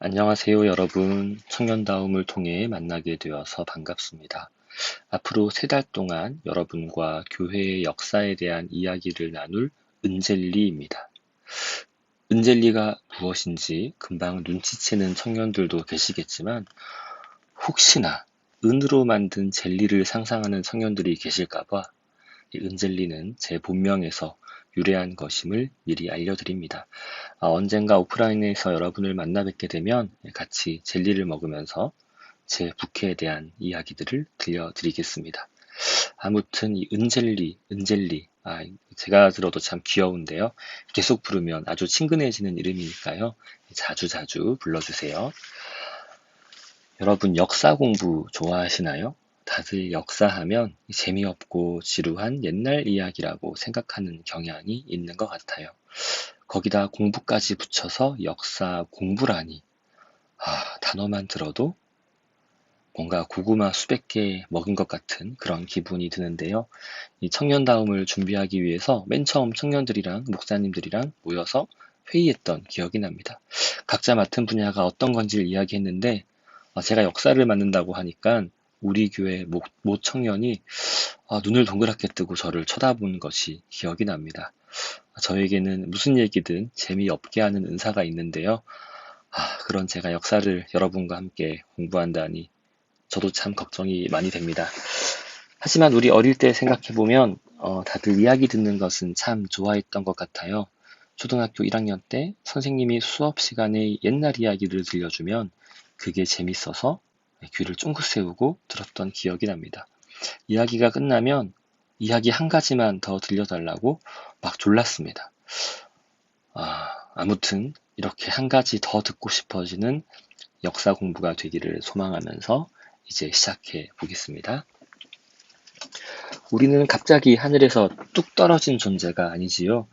안녕하세요, 여러분. 청년다움을 통해 만나게 되어서 반갑습니다. 앞으로 3달 동안 여러분과 교회의 역사에 대한 이야기를 나눌 은젤리입니다. 은젤리가 무엇인지 금방 눈치채는 청년들도 계시겠지만, 혹시나 은으로 만든 젤리를 상상하는 청년들이 계실까봐 이 은젤리는 제 본명에서 유래한 것임을 미리 알려드립니다. 언젠가 오프라인에서 여러분을 만나 뵙게 되면 같이 젤리를 먹으면서 제 부캐에 대한 이야기들을 들려드리겠습니다. 아무튼 이 은젤리, 제가 들어도 참 귀여운데요. 계속 부르면 아주 친근해지는 이름이니까요. 자주자주 불러주세요. 여러분 역사 공부 좋아하시나요? 다들 역사하면 재미없고 지루한 옛날 이야기라고 생각하는 경향이 있는 것 같아요. 거기다 공부까지 붙여서 역사 공부라니. 단어만 들어도 뭔가 고구마 수백 개 먹은 것 같은 그런 기분이 드는데요. 이 청년다움을 준비하기 위해서 맨 처음 청년들이랑 목사님들이랑 모여서 회의했던 기억이 납니다. 각자 맡은 분야가 어떤 건지를 이야기했는데, 제가 역사를 맡는다고 하니까 우리 교회 모 청년이 눈을 동그랗게 뜨고 저를 쳐다본 것이 기억이 납니다. 저에게는 무슨 얘기든 재미없게 하는 은사가 있는데요. 그런 제가 역사를 여러분과 함께 공부한다니 저도 참 걱정이 많이 됩니다. 하지만 우리 어릴 때 생각해보면 다들 이야기 듣는 것은 참 좋아했던 것 같아요. 초등학교 1학년 때 선생님이 수업 시간에 옛날 이야기를 들려주면 그게 재밌어서 귀를 쫑긋 세우고 들었던 기억이 납니다. 이야기가 끝나면 이야기 한 가지만 더 들려달라고 막 졸랐습니다. 아무튼 이렇게 한 가지 더 듣고 싶어지는 역사 공부가 되기를 소망하면서 이제 시작해 보겠습니다. 우리는 갑자기 하늘에서 뚝 떨어진 존재가 아니지요.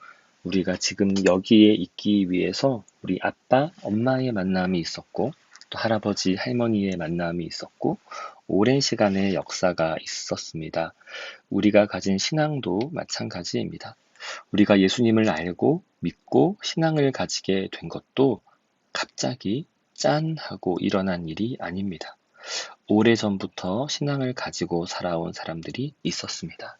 우리가 지금 여기에 있기 위해서 우리 아빠, 엄마의 만남이 있었고, 또 할아버지, 할머니의 만남이 있었고, 오랜 시간의 역사가 있었습니다. 우리가 가진 신앙도 마찬가지입니다. 우리가 예수님을 알고 믿고 신앙을 가지게 된 것도 갑자기 짠 하고 일어난 일이 아닙니다. 오래전부터 신앙을 가지고 살아온 사람들이 있었습니다.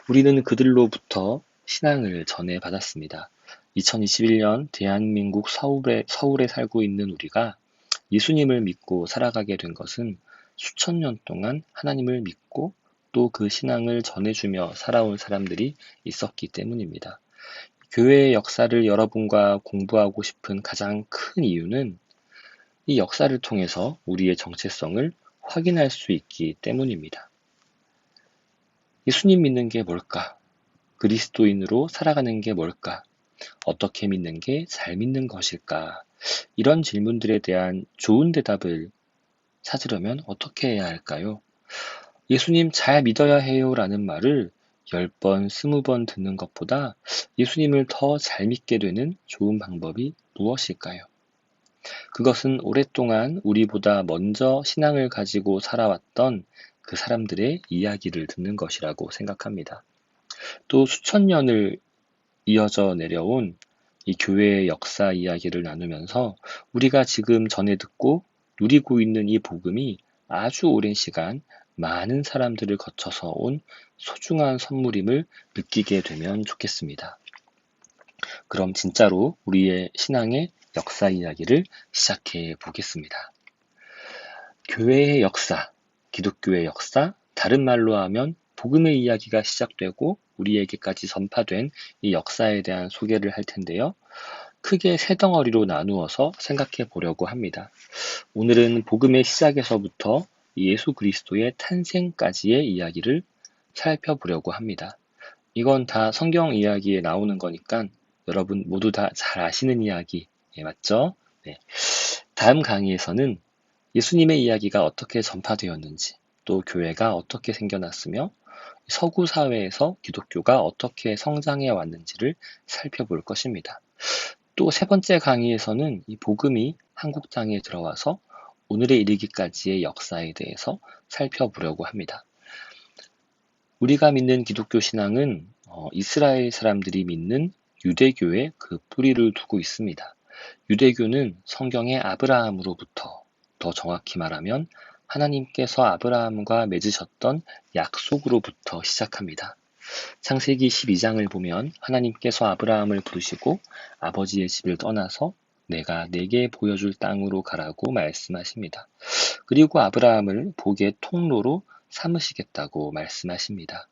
우리는 그들로부터 신앙을 전해받았습니다. 2021년 대한민국 서울에 살고 있는 우리가 예수님을 믿고 살아가게 된 것은 수천 년 동안 하나님을 믿고 또 그 신앙을 전해주며 살아온 사람들이 있었기 때문입니다. 교회의 역사를 여러분과 공부하고 싶은 가장 큰 이유는 이 역사를 통해서 우리의 정체성을 확인할 수 있기 때문입니다. 예수님 믿는 게 뭘까? 그리스도인으로 살아가는 게 뭘까? 어떻게 믿는 게 잘 믿는 것일까? 이런 질문들에 대한 좋은 대답을 찾으려면 어떻게 해야 할까요? 예수님 잘 믿어야 해요 라는 말을 10번, 20번 듣는 것보다 예수님을 더 잘 믿게 되는 좋은 방법이 무엇일까요? 그것은 오랫동안 우리보다 먼저 신앙을 가지고 살아왔던 그 사람들의 이야기를 듣는 것이라고 생각합니다. 또 수천 년을 이어져 내려온 이 교회의 역사 이야기를 나누면서 우리가 지금 전해 듣고 누리고 있는 이 복음이 아주 오랜 시간 많은 사람들을 거쳐서 온 소중한 선물임을 느끼게 되면 좋겠습니다. 그럼 진짜로 우리의 신앙의 역사 이야기를 시작해 보겠습니다. 교회의 역사, 기독교의 역사, 다른 말로 하면 복음의 이야기가 시작되고 우리에게까지 전파된 이 역사에 대한 소개를 할 텐데요. 크게 세 덩어리로 나누어서 생각해 보려고 합니다. 오늘은 복음의 시작에서부터 예수 그리스도의 탄생까지의 이야기를 살펴보려고 합니다. 이건 다 성경 이야기에 나오는 거니까 여러분 모두 다 잘 아시는 이야기, 맞죠? 네. 다음 강의에서는 예수님의 이야기가 어떻게 전파되었는지, 또 교회가 어떻게 생겨났으며, 서구 사회에서 기독교가 어떻게 성장해 왔는지를 살펴볼 것입니다. 또 세 번째 강의에서는 이 복음이 한국 땅에 들어와서 오늘에 이르기까지의 역사에 대해서 살펴보려고 합니다. 우리가 믿는 기독교 신앙은 이스라엘 사람들이 믿는 유대교의 그 뿌리를 두고 있습니다. 유대교는 성경의 아브라함으로부터, 더 정확히 말하면 하나님께서 아브라함과 맺으셨던 약속으로부터 시작합니다. 창세기 12장을 보면 하나님께서 아브라함을 부르시고 아버지의 집을 떠나서 내가 네게 보여줄 땅으로 가라고 말씀하십니다. 그리고 아브라함을 복의 통로로 삼으시겠다고 말씀하십니다.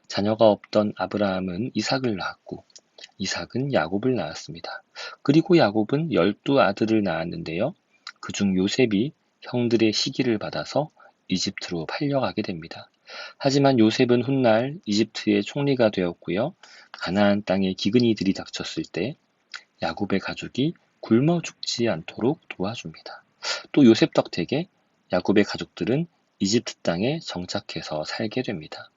자녀가 없던 아브라함은 이삭을 낳았고 이삭은 야곱을 낳았습니다. 그리고 야곱은 12아들을 낳았는데요. 그중 요셉이 형들의 시기를 받아서 이집트로 팔려가게 됩니다. 하지만 요셉은 훗날 이집트의 총리가 되었고요. 가나안 땅에 기근이 들이닥쳤을 때 야곱의 가족이 굶어 죽지 않도록 도와줍니다. 또 요셉 덕택에 야곱의 가족들은 이집트 땅에 정착해서 살게 됩니다.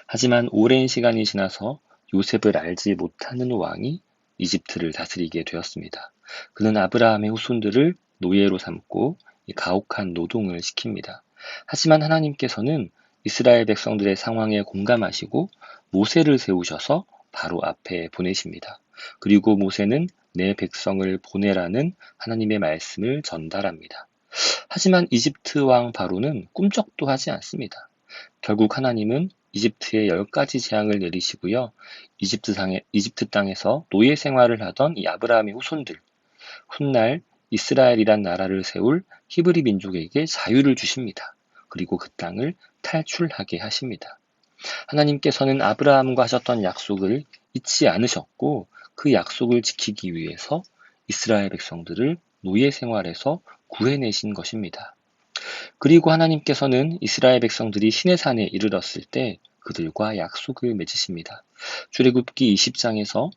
하지만 오랜 시간이 지나서 요셉을 알지 못하는 왕이 이집트를 다스리게 되었습니다. 그는 아브라함의 후손들을 노예로 삼고 가혹한 노동을 시킵니다. 하지만 하나님께서는 이스라엘 백성들의 상황에 공감하시고 모세를 세우셔서 바로 앞에 보내십니다. 그리고 모세는 내 백성을 보내라는 하나님의 말씀을 전달합니다. 하지만 이집트 왕 바로는 꿈쩍도 하지 않습니다. 결국 하나님은 이집트에 10가지 재앙을 내리시고요. 이집트 땅에서 노예 생활을 하던 이 아브라함의 후손들, 훗날 이스라엘이란 나라를 세울 히브리 민족에게 자유를 주십니다. 그리고 그 땅을 탈출하게 하십니다. 하나님께서는 아브라함과 하셨던 약속을 잊지 않으셨고 그 약속을 지키기 위해서 이스라엘 백성들을 노예 생활에서 구해내신 것입니다. 그리고 하나님께서는 이스라엘 백성들이 시내산에 이르렀을 때 그들과 약속을 맺으십니다. 출애굽기 20장에서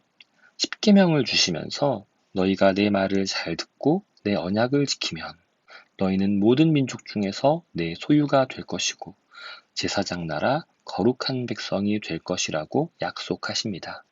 십계명을 주시면서 너희가 내 말을 잘 듣고 내 언약을 지키면 너희는 모든 민족 중에서 내 소유가 될 것이고 제사장 나라 거룩한 백성이 될 것이라고 약속하십니다.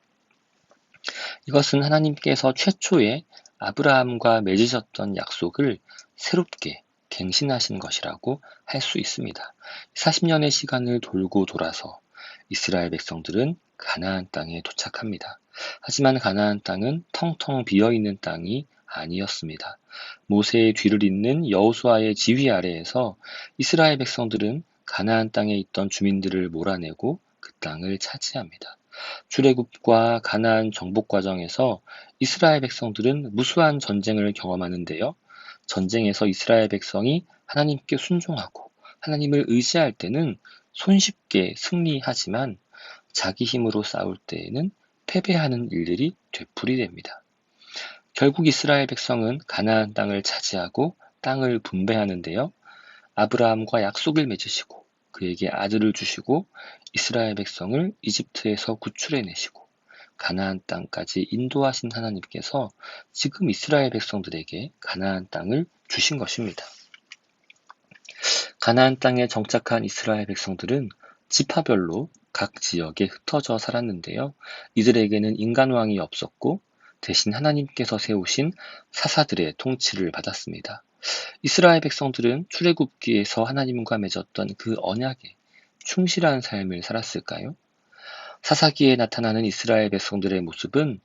이것은 하나님께서 최초에 아브라함과 맺으셨던 약속을 새롭게 갱신하신 것이라고 할 수 있습니다. 40년의 시간을 돌고 돌아서 이스라엘 백성들은 가나안 땅에 도착합니다. 하지만 가나안 땅은 텅텅 비어있는 땅이 아니었습니다. 모세의 뒤를 잇는 여호수아의 지휘 아래에서 이스라엘 백성들은 가나안 땅에 있던 주민들을 몰아내고 그 땅을 차지합니다. 출애굽과 가나안 정복 과정에서 이스라엘 백성들은 무수한 전쟁을 경험하는데요. 전쟁에서 이스라엘 백성이 하나님께 순종하고 하나님을 의지할 때는 손쉽게 승리하지만 자기 힘으로 싸울 때에는 패배하는 일들이 되풀이됩니다. 결국 이스라엘 백성은 가나안 땅을 차지하고 땅을 분배하는데요. 아브라함과 약속을 맺으시고 그에게 아들을 주시고 이스라엘 백성을 이집트에서 구출해내시고 가나안 땅까지 인도하신 하나님께서 지금 이스라엘 백성들에게 가나안 땅을 주신 것입니다. 가나안 땅에 정착한 이스라엘 백성들은 지파별로 각 지역에 흩어져 살았는데요. 이들에게는 인간왕이 없었고 대신 하나님께서 세우신 사사들의 통치를 받았습니다. 이스라엘 백성들은 출애굽기에서 하나님과 맺었던 그 언약에 충실한 삶을 살았을까요? 사사기에 나타나는 이스라엘 백성들의 모습은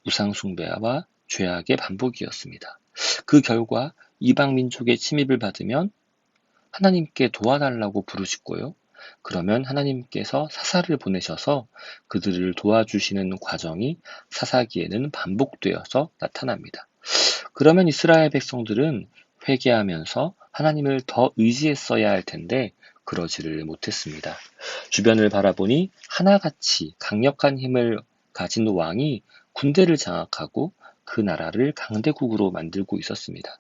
우상 숭배와 죄악의 반복이었습니다. 그 결과 이방 민족의 침입을 받으면 하나님께 도와달라고 부르시고요. 그러면 하나님께서 사사를 보내셔서 그들을 도와주시는 과정이 사사기에는 반복되어서 나타납니다. 그러면 이스라엘 백성들은 회개하면서 하나님을 더 의지했어야 할 텐데 그러지를 못했습니다. 주변을 바라보니 하나같이 강력한 힘을 가진 왕이 군대를 장악하고 그 나라를 강대국으로 만들고 있었습니다.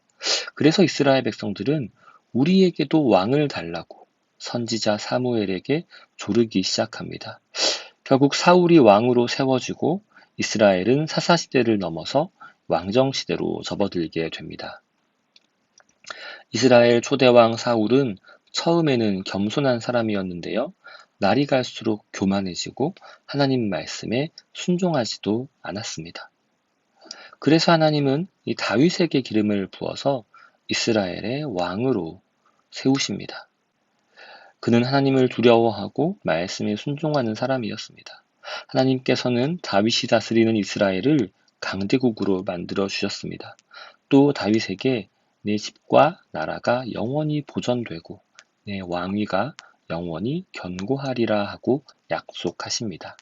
그래서 이스라엘 백성들은 우리에게도 왕을 달라고 선지자 사무엘에게 조르기 시작합니다. 결국 사울이 왕으로 세워지고 이스라엘은 사사시대를 넘어서 왕정시대로 접어들게 됩니다. 이스라엘 초대왕 사울은 처음에는 겸손한 사람이었는데요. 날이 갈수록 교만해지고 하나님 말씀에 순종하지도 않았습니다. 그래서 하나님은 이 다윗에게 기름을 부어서 이스라엘의 왕으로 세우십니다. 그는 하나님을 두려워하고 말씀에 순종하는 사람이었습니다. 하나님께서는 다윗이 다스리는 이스라엘을 강대국으로 만들어 주셨습니다. 또 다윗에게 내 집과 나라가 영원히 보존되고 내 왕위가 영원히 견고하리라 하고 약속하십니다.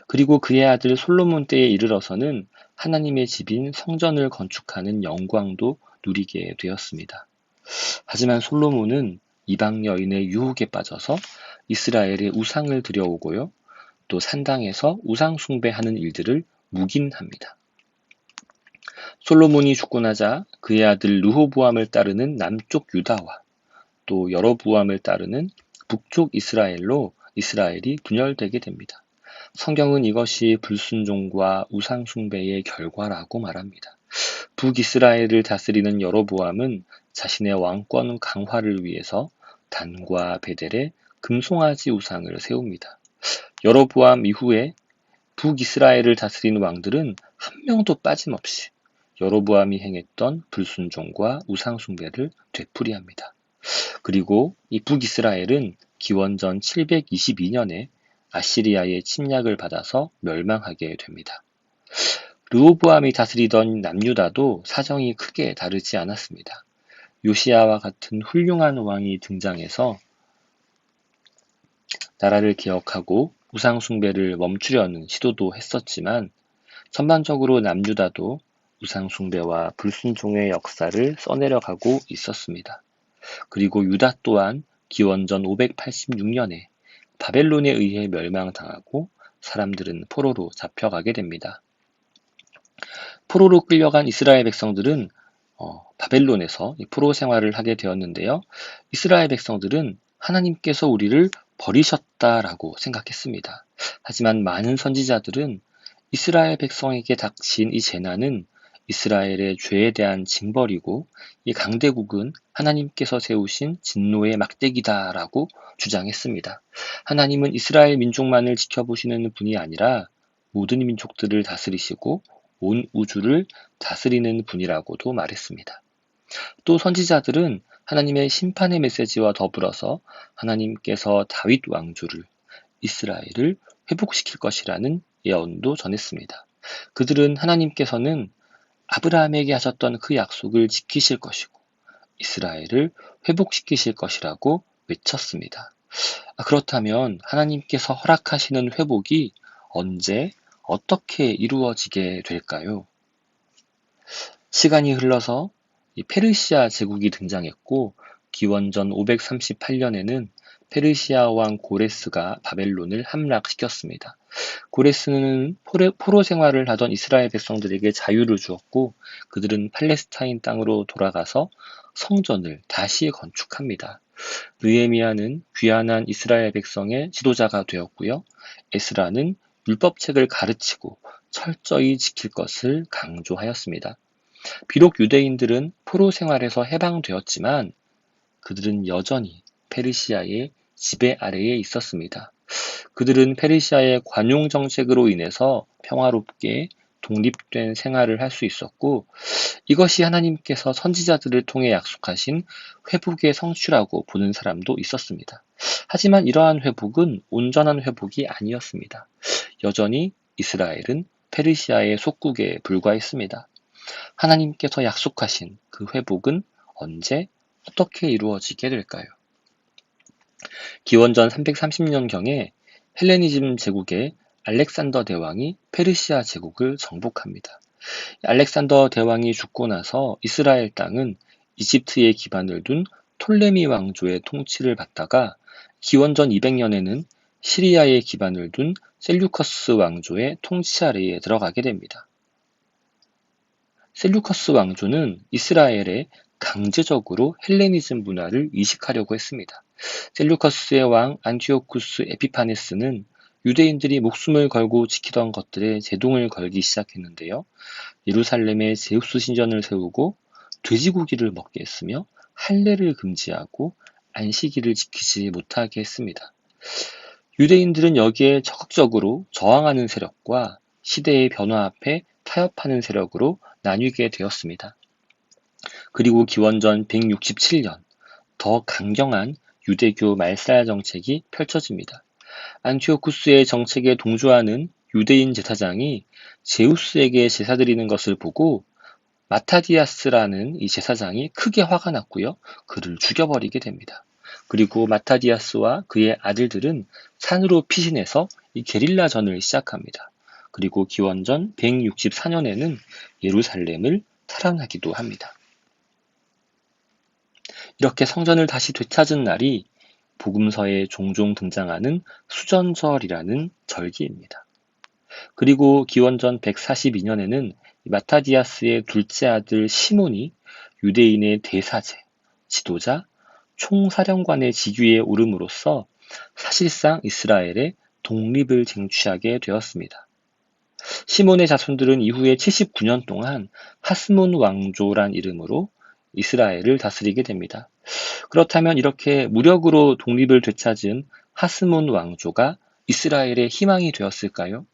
그리고 그의 아들 솔로몬 때에 이르러서는 하나님의 집인 성전을 건축하는 영광도 누리게 되었습니다. 하지만 솔로몬은 이방 여인의 유혹에 빠져서 이스라엘의 우상을 들여오고요. 또 산당에서 우상 숭배하는 일들을 묵인합니다. 솔로몬이 죽고 나자 그의 아들 르호보암을 따르는 남쪽 유다와 또 여로보암을 따르는 북쪽 이스라엘로 이스라엘이 분열되게 됩니다. 성경은 이것이 불순종과 우상 숭배의 결과라고 말합니다. 북이스라엘을 다스리는 여로보암은 자신의 왕권 강화를 위해서 단과 베델에 금송아지 우상을 세웁니다. 여로보암 이후에 북이스라엘을 다스리는 왕들은 한 명도 빠짐없이 여로보암이 행했던 불순종과 우상 숭배를 되풀이합니다. 그리고 이 북이스라엘은 기원전 722년에 아시리아의 침략을 받아서 멸망하게 됩니다. 르호보암이 다스리던 남유다도 사정이 크게 다르지 않았습니다. 요시야와 같은 훌륭한 왕이 등장해서 나라를 개혁하고 우상 숭배를 멈추려는 시도도 했었지만 전반적으로 남유다도 우상 숭배와 불순종의 역사를 써내려가고 있었습니다. 그리고 유다 또한 기원전 586년에 바벨론에 의해 멸망당하고 사람들은 포로로 잡혀가게 됩니다. 포로로 끌려간 이스라엘 백성들은 바벨론에서 포로 생활을 하게 되었는데요. 이스라엘 백성들은 하나님께서 우리를 버리셨다라고 생각했습니다. 하지만 많은 선지자들은 이스라엘 백성에게 닥친 이 재난은 이스라엘의 죄에 대한 징벌이고 이 강대국은 하나님께서 세우신 진노의 막대기다라고 주장했습니다. 하나님은 이스라엘 민족만을 지켜보시는 분이 아니라 모든 민족들을 다스리시고 온 우주를 다스리는 분이라고도 말했습니다. 또 선지자들은 하나님의 심판의 메시지와 더불어서 하나님께서 다윗 왕조를 이스라엘을 회복시킬 것이라는 예언도 전했습니다. 그들은 하나님께서는 아브라함에게 하셨던 그 약속을 지키실 것이고 이스라엘을 회복시키실 것이라고 외쳤습니다. 그렇다면 하나님께서 허락하시는 회복이 언제 어떻게 이루어지게 될까요? 시간이 흘러서 이 페르시아 제국이 등장했고 기원전 538년에는 페르시아 왕 고레스가 바벨론을 함락시켰습니다. 고레스는 포로 생활을 하던 이스라엘 백성들에게 자유를 주었고 그들은 팔레스타인 땅으로 돌아가서 성전을 다시 건축합니다. 느헤미야는 귀환한 이스라엘 백성의 지도자가 되었고요. 에스라는 율법책을 가르치고 철저히 지킬 것을 강조하였습니다. 비록 유대인들은 포로 생활에서 해방되었지만 그들은 여전히 페르시아의 지배 아래에 있었습니다. 그들은 페르시아의 관용 정책으로 인해서 평화롭게 독립된 생활을 할 수 있었고 이것이 하나님께서 선지자들을 통해 약속하신 회복의 성취라고 보는 사람도 있었습니다. 하지만 이러한 회복은 온전한 회복이 아니었습니다. 여전히 이스라엘은 페르시아의 속국에 불과했습니다. 하나님께서 약속하신 그 회복은 언제 어떻게 이루어지게 될까요? 기원전 330년경에 헬레니즘 제국의 알렉산더 대왕이 페르시아 제국을 정복합니다. 알렉산더 대왕이 죽고 나서 이스라엘 땅은 이집트에 기반을 둔 톨레미 왕조의 통치를 받다가 기원전 200년에는 시리아에 기반을 둔 셀류커스 왕조의 통치 아래에 들어가게 됩니다. 셀류커스 왕조는 이스라엘에 강제적으로 헬레니즘 문화를 이식하려고 했습니다. 셀류커스의 왕 안티오쿠스 에피파네스는 유대인들이 목숨을 걸고 지키던 것들에 제동을 걸기 시작했는데요. 예루살렘에 제우스 신전을 세우고 돼지고기를 먹게 했으며 할례를 금지하고 안식일을 지키지 못하게 했습니다. 유대인들은 여기에 적극적으로 저항하는 세력과 시대의 변화 앞에 타협하는 세력으로 나뉘게 되었습니다. 그리고 기원전 167년 더 강경한 유대교 말살 정책이 펼쳐집니다. 안티오쿠스의 정책에 동조하는 유대인 제사장이 제우스에게 제사 드리는 것을 보고 마타디아스라는 이 제사장이 크게 화가 났고요. 그를 죽여버리게 됩니다. 그리고 마타디아스와 그의 아들들은 산으로 피신해서 이 게릴라전을 시작합니다. 그리고 기원전 164년에는 예루살렘을 탈환하기도 합니다. 이렇게 성전을 다시 되찾은 날이 복음서에 종종 등장하는 수전절이라는 절기입니다. 그리고 기원전 142년에는 마타디아스의 둘째 아들 시몬이 유대인의 대사제, 지도자, 총사령관의 직위에 오름으로써 사실상 이스라엘의 독립을 쟁취하게 되었습니다. 시몬의 자손들은 이후에 79년 동안 하스몬 왕조란 이름으로 이스라엘을 다스리게 됩니다. 그렇다면 이렇게 무력으로 독립을 되찾은 하스몬 왕조가 이스라엘의 희망이 되었을까요?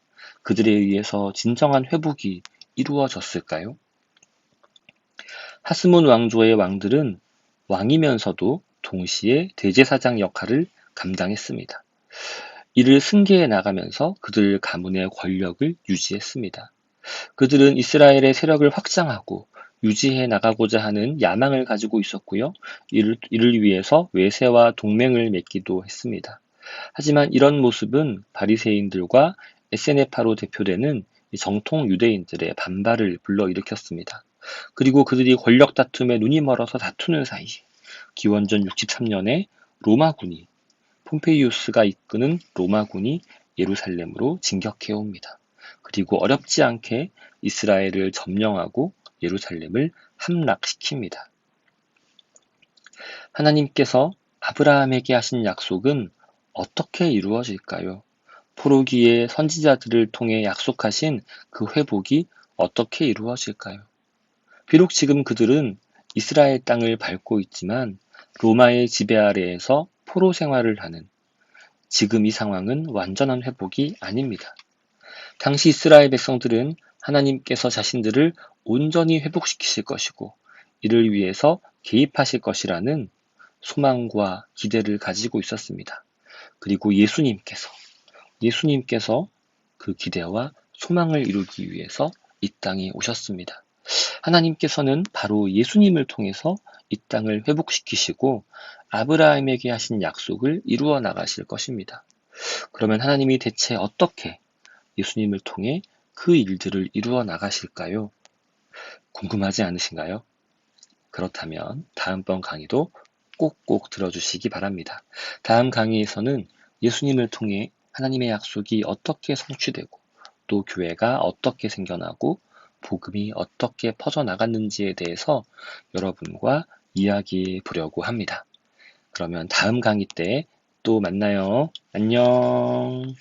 그들에 의해서 진정한 회복이 이루어졌을까요? 하스몬 왕조의 왕들은 왕이면서도 동시에 대제사장 역할을 감당했습니다. 이를 승계해 나가면서 그들 가문의 권력을 유지했습니다. 그들은 이스라엘의 세력을 확장하고 유지해 나가고자 하는 야망을 가지고 있었고요. 이를 위해서 외세와 동맹을 맺기도 했습니다. 하지만 이런 모습은 바리새인들과 에세네파로 대표되는 정통 유대인들의 반발을 불러일으켰습니다. 그리고 그들이 권력 다툼에 눈이 멀어서 다투는 사이 기원전 63년에 로마군이 폼페이우스가 이끄는 로마군이 예루살렘으로 진격해 옵니다. 그리고 어렵지 않게 이스라엘을 점령하고 예루살렘을 함락시킵니다. 하나님께서 아브라함에게 하신 약속은 어떻게 이루어질까요? 포로기의 선지자들을 통해 약속하신 그 회복이 어떻게 이루어질까요? 비록 지금 그들은 이스라엘 땅을 밟고 있지만 로마의 지배 아래에서 포로 생활을 하는 지금 이 상황은 완전한 회복이 아닙니다. 당시 이스라엘 백성들은 하나님께서 자신들을 온전히 회복시키실 것이고 이를 위해서 개입하실 것이라는 소망과 기대를 가지고 있었습니다. 그리고 예수님께서 그 기대와 소망을 이루기 위해서 이 땅에 오셨습니다. 하나님께서는 바로 예수님을 통해서 이 땅을 회복시키시고 아브라함에게 하신 약속을 이루어 나가실 것입니다. 그러면 하나님이 대체 어떻게 예수님을 통해 그 일들을 이루어 나가실까요? 궁금하지 않으신가요? 그렇다면 다음번 강의도 꼭꼭 들어주시기 바랍니다. 다음 강의에서는 예수님을 통해 하나님의 약속이 어떻게 성취되고 또 교회가 어떻게 생겨나고 복음이 어떻게 퍼져나갔는지에 대해서 여러분과 이야기해 보려고 합니다. 그러면 다음 강의 때 또 만나요. 안녕.